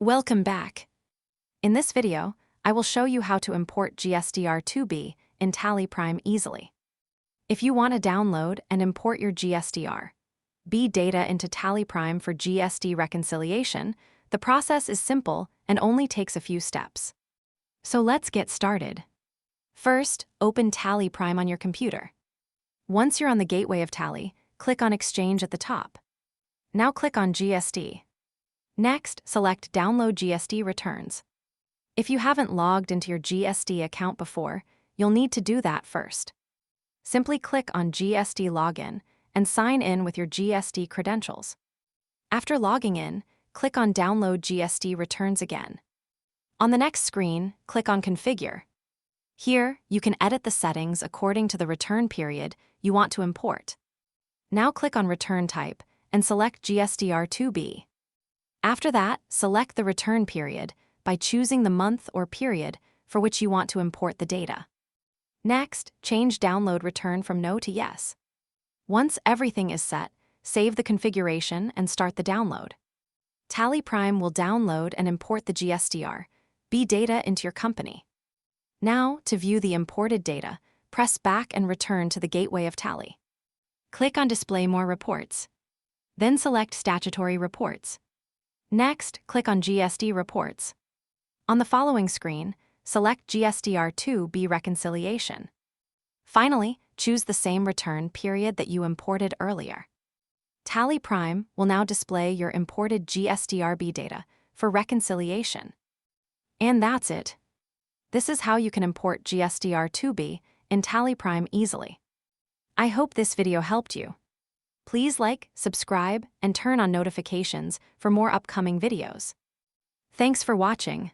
Welcome back. In this video, I will show you how to import GSTR2B in TallyPrime easily. If you want to download and import your GSTR.B data into TallyPrime for GST reconciliation, the process is simple and only takes a few steps. So let's get started. First, open TallyPrime on your computer. Once you're on the gateway of Tally, click on Exchange at the top. Now click on GST. Next, select Download GST Returns. If you haven't logged into your GST account before, you'll need to do that first. Simply click on GST Login and sign in with your GST credentials. After logging in, click on Download GST Returns again. On the next screen, click on Configure. Here, you can edit the settings according to the return period you want to import. Now click on Return Type and select GSTR2B. After that, select the return period by choosing the month or period for which you want to import the data. Next, change Download Return from No to Yes. Once everything is set, save the configuration and start the download. TallyPrime will download and import the GSTR.B data into your company. Now, to view the imported data, press back and return to the gateway of Tally. Click on Display More Reports. Then select Statutory Reports. Next, click on GST Reports. On the following screen, select GSTR2B Reconciliation. Finally, choose the same return period that you imported earlier. TallyPrime will now display your imported GSTR.B data for reconciliation. And that's it. This is how you can import GSTR2B in TallyPrime easily. I hope this video helped you. Please like, subscribe, and turn on notifications for more upcoming videos. Thanks for watching.